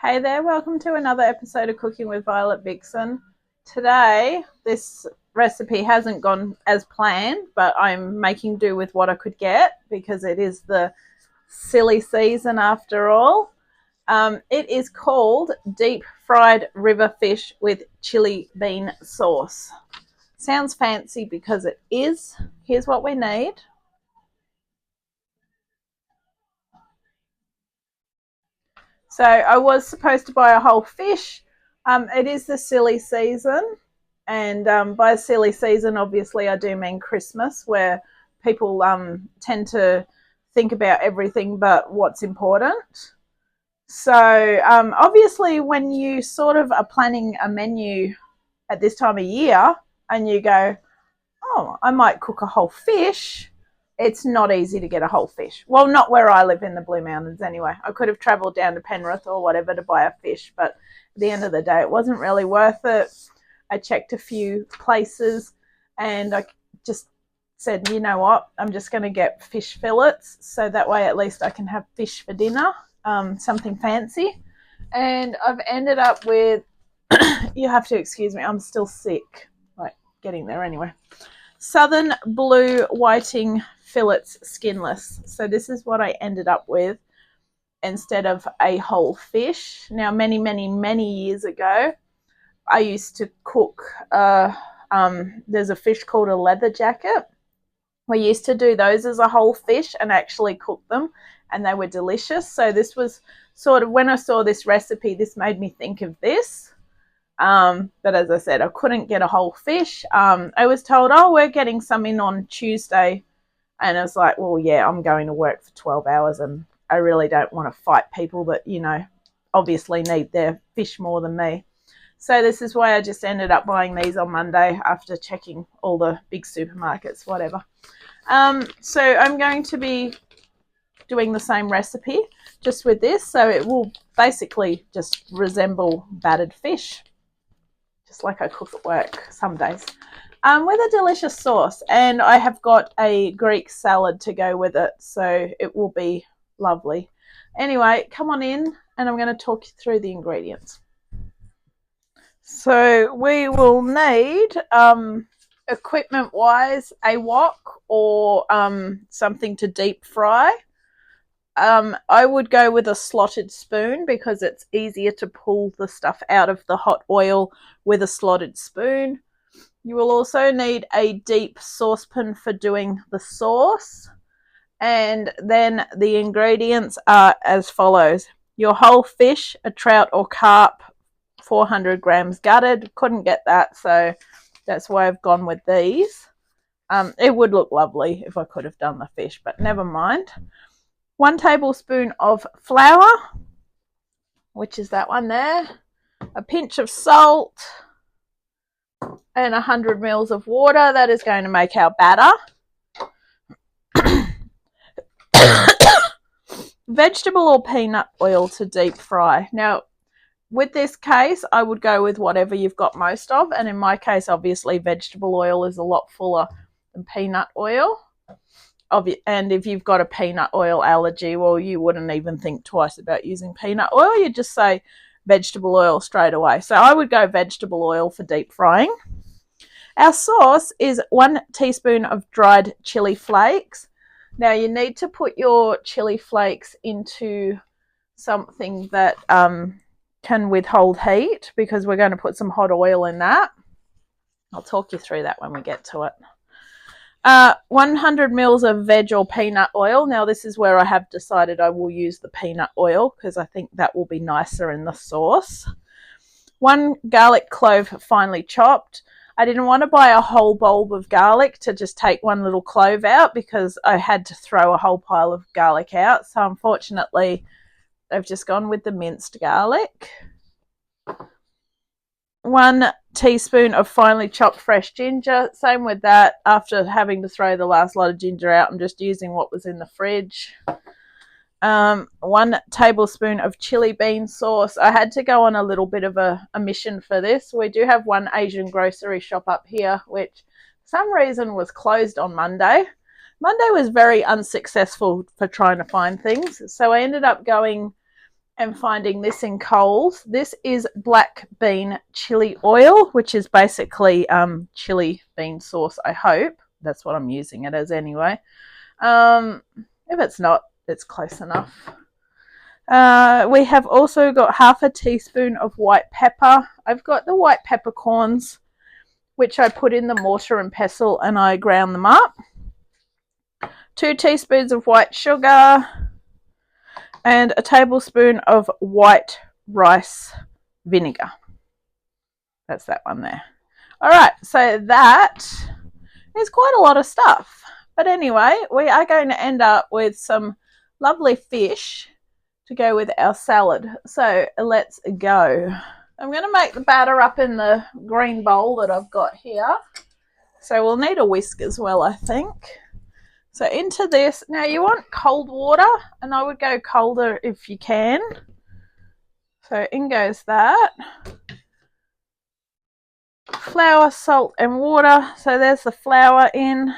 Hey there, welcome to another episode of Cooking with Violet Vixen. Today, this recipe hasn't gone as planned, but I'm making do with what I could get because it is the silly season after all. It is called deep fried river fish with chili bean sauce. Sounds fancy because it is. Here's what we need. So I was supposed to buy a whole fish. It is the silly season, and by silly season, obviously, I do mean Christmas, where people tend to think about everything but what's important. So obviously, when you sort of are planning a menu at this time of year, and you go, "Oh, I might cook a whole fish," it's not easy to get a whole fish. Well, not where I live in the Blue Mountains anyway. I could have travelled down to Penrith or whatever to buy a fish, but at the end of the day, it wasn't really worth it. I checked a few places and I just said, you know what, I'm just going to get fish fillets so that way at least I can have fish for dinner, something fancy. And I've ended up with, you have to excuse me, I'm still sick, like getting there anyway. Southern blue whiting fillets skinless. So this is what I ended up with instead of a whole fish. Now, many years ago, I used to cook, there's a fish called a leather jacket. We used to do those as a whole fish and actually cook them, and they were delicious. So this was sort of, when I saw this recipe, this made me think of this. But as I said, I couldn't get a whole fish. I was told, oh, we're getting some in on Tuesday. And I was like, well, yeah, I'm going to work for 12 hours and I really don't want to fight people that, obviously need their fish more than me. So this is why I just ended up buying these on Monday after checking all the big supermarkets, whatever. So I'm going to be doing the same recipe just with this. So it will basically just resemble battered fish, just like I cook at work some days, with a delicious sauce. And I have got a Greek salad to go with it, so it will be lovely. Anyway, come on in and I'm going to talk you through the ingredients. So we will need, equipment-wise, a wok or something to deep fry. I would go with a slotted spoon because it's easier to pull the stuff out of the hot oil with a slotted spoon. You will also need a deep saucepan for doing the sauce. And then the ingredients are as follows. Your whole fish, a trout or carp, 400 grams gutted. Couldn't get that, so that's why I've gone with these. It would look lovely if I could have done the fish, but never mind. 1 tablespoon of flour, which is that one there. A pinch of salt and 100 mils of water. That is going to make our batter. Vegetable or peanut oil to deep fry. Now, with this case, I would go with whatever you've got most of. And in my case, obviously, vegetable oil is a lot fuller than peanut oil. And if you've got a peanut oil allergy, well, you wouldn't even think twice about using peanut oil. You just say vegetable oil straight away. So I would go vegetable oil for deep frying. Our sauce is 1 teaspoon of dried chili flakes. Now you need to put your chili flakes into something that can withhold heat because we're going to put some hot oil in that. I'll talk you through that when we get to it. 100 mils of veg or peanut oil. Now this is where I have decided I will use the peanut oil because I think that will be nicer in the sauce. 1 garlic clove finely chopped. I didn't want to buy a whole bulb of garlic to just take 1 little clove out because I had to throw a whole pile of garlic out. So unfortunately, I've just gone with the minced garlic. 1 teaspoon of finely chopped fresh ginger. Same with that. After having to throw the last lot of ginger out, I'm just using what was in the fridge. 1 tablespoon of chili bean sauce. I had to go on a little bit of a mission for this. We do have one Asian grocery shop up here, which for some reason was closed on Monday. Monday was very unsuccessful for trying to find things. So I ended up going and finding this in Coles. This is black bean chili oil, which is basically chili bean sauce, I hope. That's what I'm using it as anyway. If it's not, it's close enough. We have also got half a teaspoon of white pepper. I've got the white peppercorns, which I put in the mortar and pestle and I ground them up. 2 teaspoons of white sugar and a tablespoon of white rice vinegar. That's that one there. All right, so that is quite a lot of stuff. But anyway, we are going to end up with some lovely fish to go with our salad. So let's go. I'm going to make the batter up in the green bowl that I've got here. So we'll need a whisk as well, I think. So into this, now you want cold water, and I would go colder if you can. So in goes that. Flour, salt and water. So there's the flour in,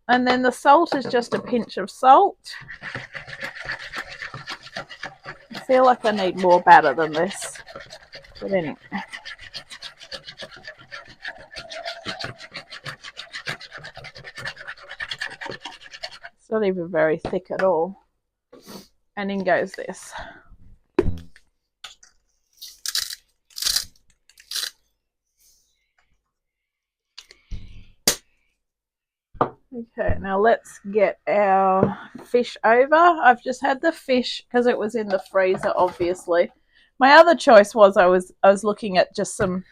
and then the salt is just a pinch of salt. I feel like I need more batter than this, but anyway. It's not even very thick at all. And in goes this. Okay, now let's get our fish over. I've just had the fish because it was in the freezer, obviously. My other choice was I was looking at just some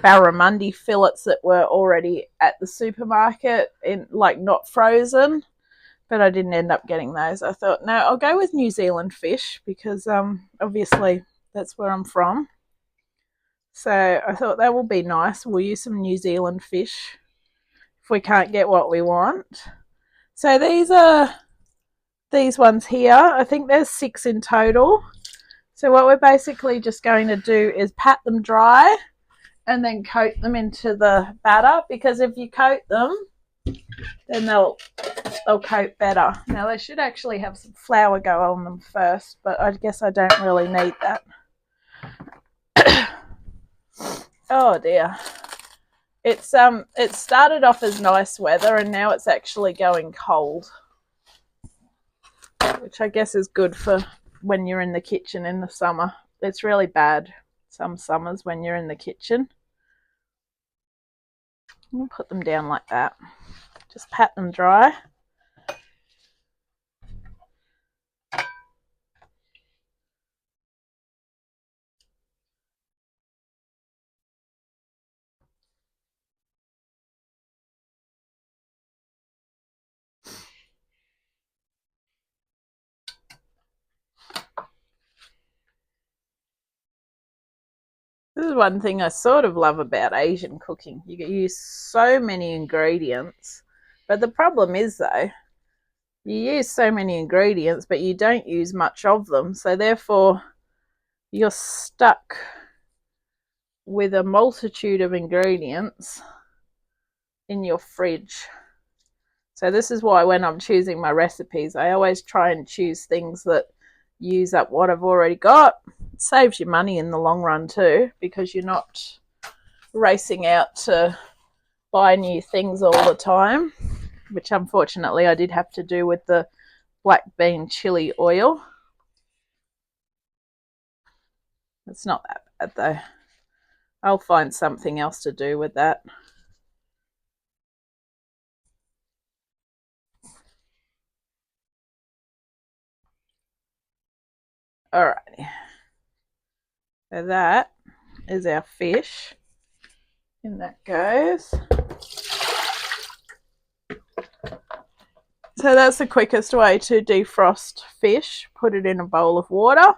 barramundi fillets that were already at the supermarket, in like not frozen, but I didn't end up getting those. I thought, no, I'll go with New Zealand fish because obviously that's where I'm from. So I thought that will be nice. We'll use some New Zealand fish if we can't get what we want. So these are these ones here. I think there's 6 in total. So what we're basically just going to do is pat them dry and then coat them into the batter, because if you coat them, then they'll coat better. Now they should actually have some flour go on them first, but I guess I don't really need that. Oh dear. It started off as nice weather and now it's actually going cold, which I guess is good for when you're in the kitchen in the summer. It's really bad some summers when you're in the kitchen. I'll put them down like that. Just pat them dry. This is one thing I sort of love about Asian cooking. You use so many ingredients, but the problem is though, you use so many ingredients, but you don't use much of them. So therefore, you're stuck with a multitude of ingredients in your fridge. So this is why when I'm choosing my recipes, I always try and choose things that use up what I've already got. It saves you money in the long run too, because you're not racing out to buy new things all the time, which unfortunately I did have to do with the black bean chili oil. It's not that bad though. I'll find something else to do with that. Alrighty. So that is our fish. In that goes. So that's the quickest way to defrost fish. Put it in a bowl of water.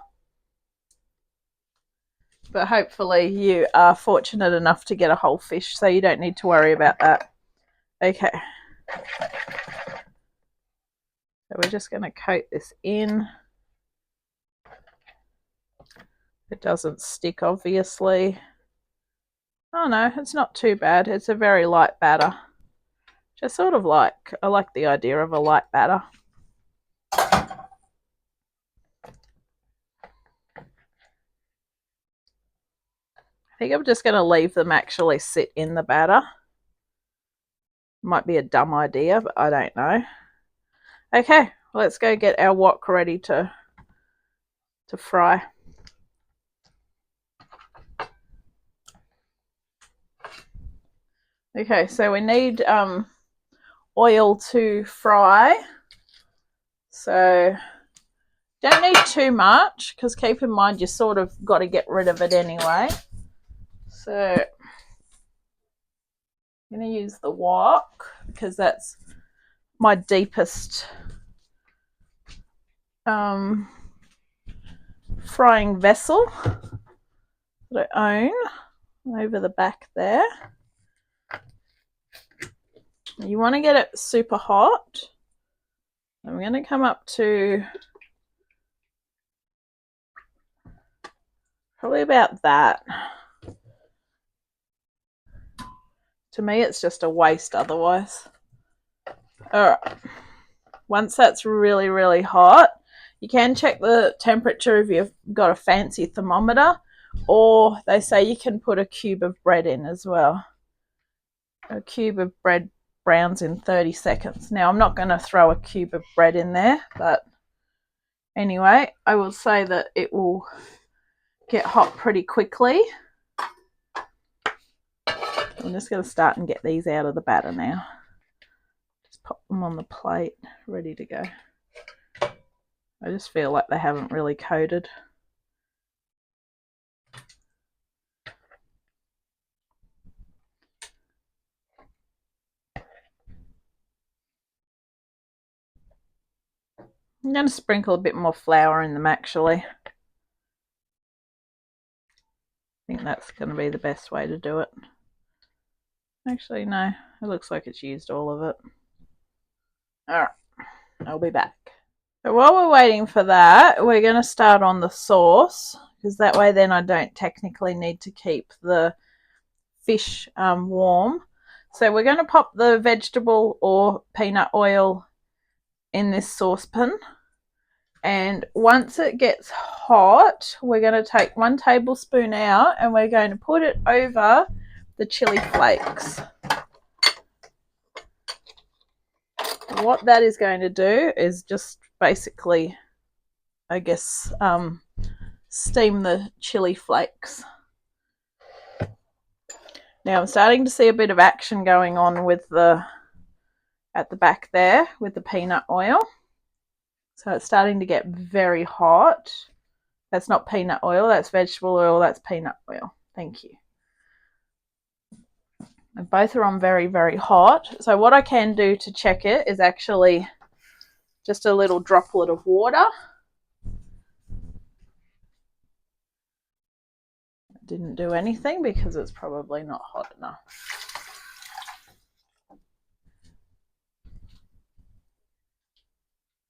But hopefully you are fortunate enough to get a whole fish, so you don't need to worry about that. Okay. So we're just going to coat this in. It doesn't stick, obviously. Oh no, it's not too bad. It's a very light batter. Just sort of like, I like the idea of a light batter. think I'm just going to leave them actually sit in the batter. Might be a dumb idea, but I don't know. Okay, let's go get our wok ready to fry. Okay, so we need oil to fry. So don't need too much, because keep in mind you sort of got to get rid of it anyway. So I'm going to use the wok because that's my deepest frying vessel that I own, over the back there. You want to get it super hot. I'm going to come up to probably about that. To me, it's just a waste otherwise. All right. Once that's really, really hot, you can check the temperature if you've got a fancy thermometer, or they say you can put a cube of bread in as well. A cube of bread browns in 30 seconds. Now, I'm not going to throw a cube of bread in there, but anyway, I will say that it will get hot pretty quickly. I'm just going to start and get these out of the batter now. Just pop them on the plate, ready to go. I just feel like they haven't really coated. I'm going to sprinkle a bit more flour in them actually. I think that's going to be the best way to do it. Actually, no, it looks like it's used all of it. Alright, I'll be back. So while we're waiting for that, we're going to start on the sauce, because that way then I don't technically need to keep the fish warm. So we're going to pop the vegetable or peanut oil in this saucepan, and once it gets hot, we're going to take 1 tablespoon out and we're going to put it over the chili flakes. What that is going to do is just basically, I guess, steam the chili flakes. Now I'm starting to see a bit of action going on with at the back there with the peanut oil. So it's starting to get very hot. That's not peanut oil, that's vegetable oil, that's peanut oil. Thank you. And both are on very, very hot. So what I can do to check it is actually just a little droplet of water. Didn't do anything because it's probably not hot enough.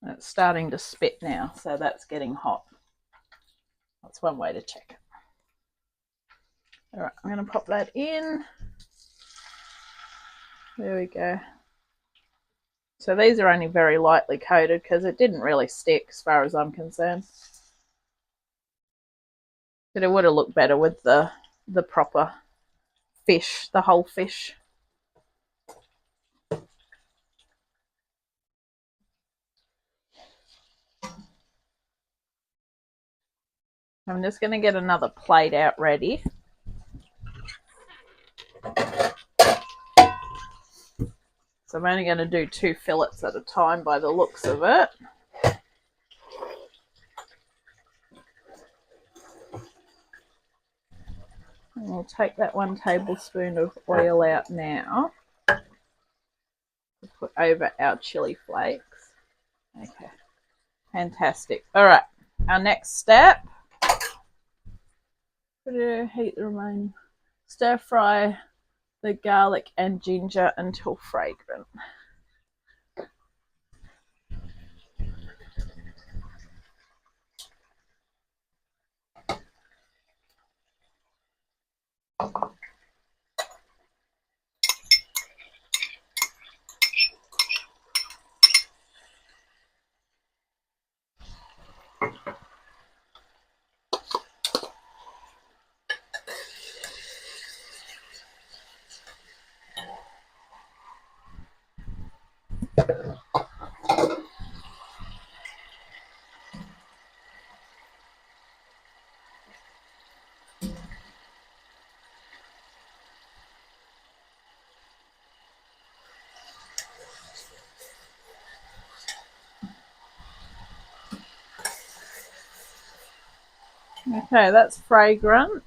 It's starting to spit now, so that's getting hot. That's one way to check it. All right, I'm going to pop that in. There we go. So these are only very lightly coated because it didn't really stick as far as I'm concerned. But it would have looked better with the proper fish, the whole fish. I'm just going to get another plate out ready. So I'm only going to do 2 fillets at a time by the looks of it. And we'll take that 1 tablespoon of oil out now. Put over our chili flakes. Okay, fantastic. All right, our next step. Heat the remaining. Stir fry the garlic and ginger until fragrant. Okay, that's fragrant.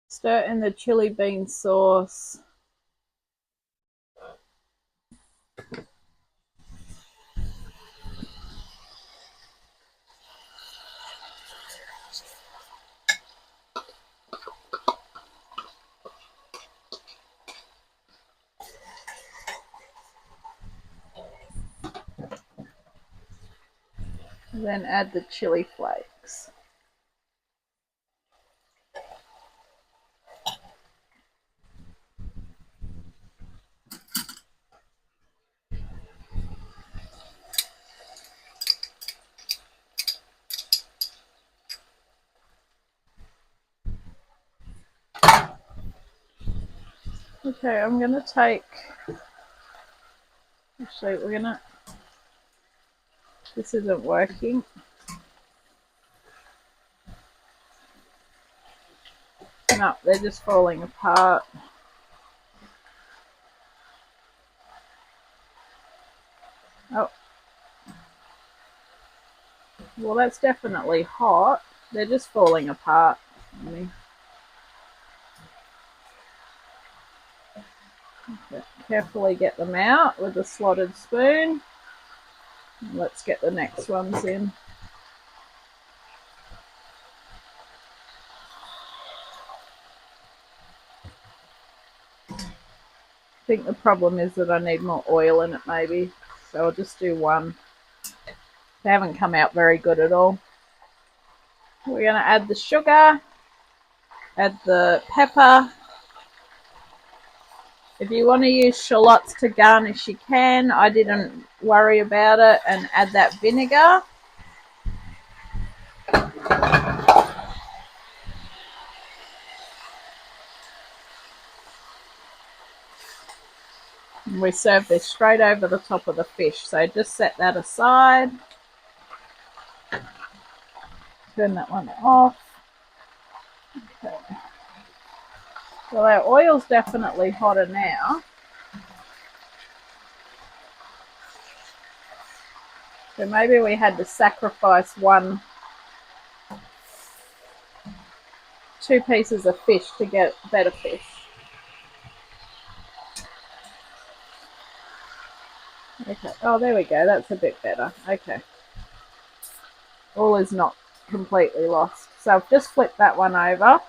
Stir in the chili bean sauce. And then add the chili flakes. Okay, I'm going to take, actually we're going to, this isn't working. No, they're just falling apart. Oh. Well, that's definitely hot. They're just falling apart. Okay. Carefully get them out with a slotted spoon. Let's get the next ones in. I think the problem is that I need more oil in it maybe, so I'll just do one. They haven't come out very good at all. We're going to add the sugar, add the pepper. If you want to use shallots to garnish, you can. I didn't worry about it, and add that vinegar. And we serve this straight over the top of the fish, so just set that aside. Turn that one off. Okay. Well, our oil's definitely hotter now. So maybe we had to sacrifice two pieces of fish to get better fish. Okay. Oh, there we go. That's a bit better. Okay. All is not completely lost. So I've just flipped that one over.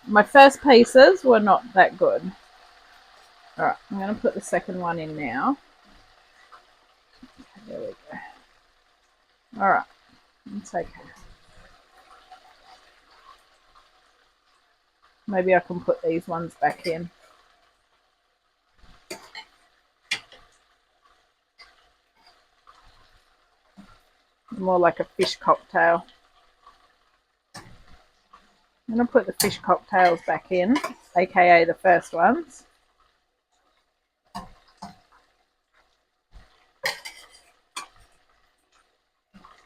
My first pieces were not that good. Alright, I'm going to put the second one in now. There we go. Alright, it's okay. Maybe I can put these ones back in. More like a fish cocktail. I'm going to put the fish cocktails back in, aka the first ones.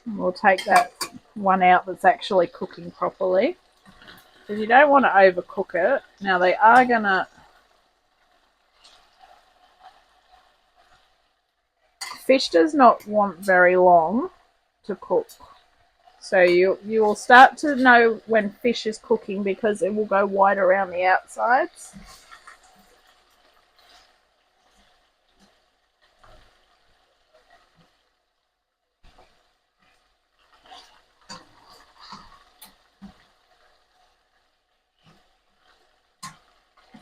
And we'll take that one out that's actually cooking properly. Because you don't want to overcook it. Now they are going to... Fish does not want very long to cook. So you will start to know when fish is cooking because it will go white around the outsides.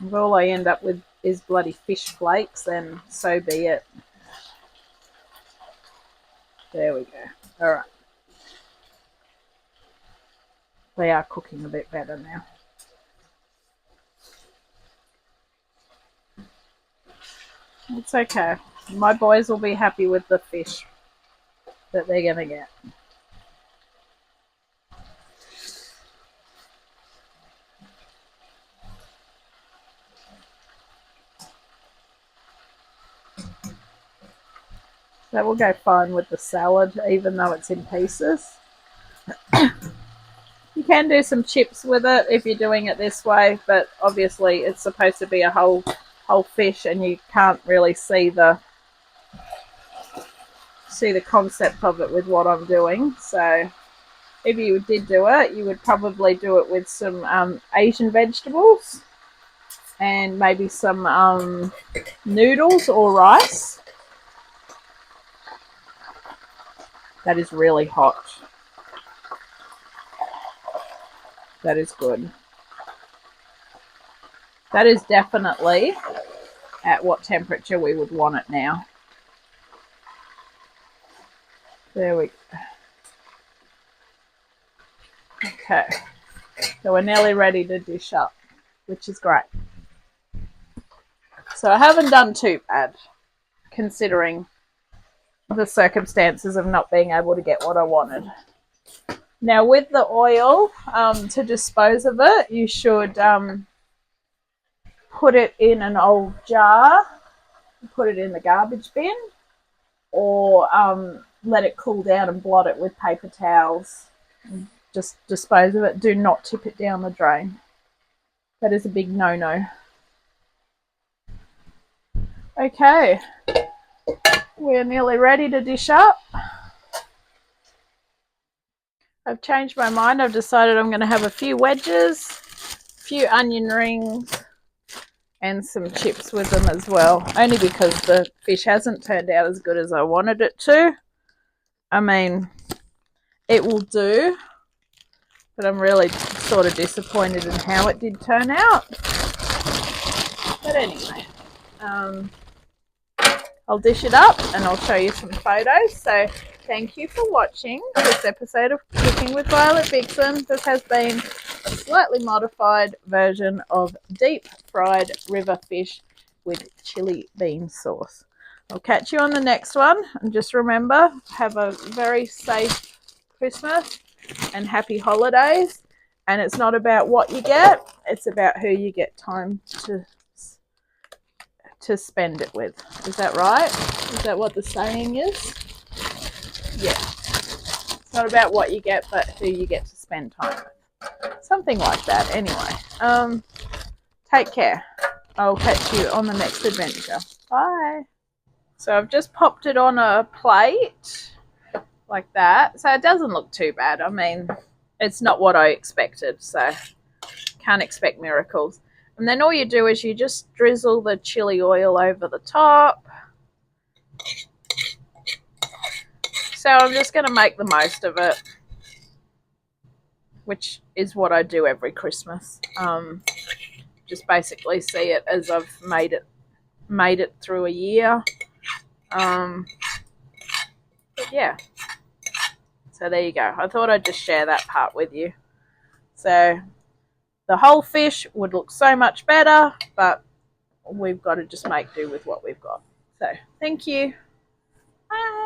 If all I end up with is bloody fish flakes, then so be it. There we go. Alright. They are cooking a bit better now. It's okay. My boys will be happy with the fish that they're going to get. That will go fine with the salad, even though it's in pieces. You can do some chips with it if you're doing it this way, but obviously it's supposed to be a whole fish and you can't really see the see the concept of it with what I'm doing. So if you did do it, you would probably do it with some Asian vegetables and maybe some noodles or rice. That is really hot. That is good. That is definitely at what temperature we would want it now. There we go. Okay. So we're nearly ready to dish up, which is great. So I haven't done too bad, considering the circumstances of not being able to get what I wanted. Now with the oil, to dispose of it, you should put it in an old jar, put it in the garbage bin, or let it cool down and blot it with paper towels. Just dispose of it. Do not tip it down the drain. That is a big no-no. Okay, we're nearly ready to dish up. I've changed my mind. I've decided I'm going to have a few wedges, a few onion rings, and some chips with them as well. Only because the fish hasn't turned out as good as I wanted it to. I mean, it will do, but I'm really sort of disappointed in how it did turn out. But anyway, I'll dish it up and I'll show you some photos. So thank you for watching this episode of Cooking with Violet Vixen. This has been a slightly modified version of deep fried river fish with chili bean sauce. I'll catch you on the next one. And just remember, have a very safe Christmas and happy holidays. And it's not about what you get, it's about who you get time to spend it with. Is that right? Is that what the saying is? Yeah. It's not about what you get, but who you get to spend time with. Something like that. Anyway, take care. I'll catch you on the next adventure. Bye. So I've just popped it on a plate like that. So it doesn't look too bad. I mean, it's not what I expected, so can't expect miracles. And then all you do is you just drizzle the chili oil over the top. So I'm just going to make the most of it, which is what I do every Christmas. Just basically see it as I've made it through a year. But yeah. So there you go. I thought I'd just share that part with you. So the whole fish would look so much better, but we've got to just make do with what we've got. So thank you. Bye.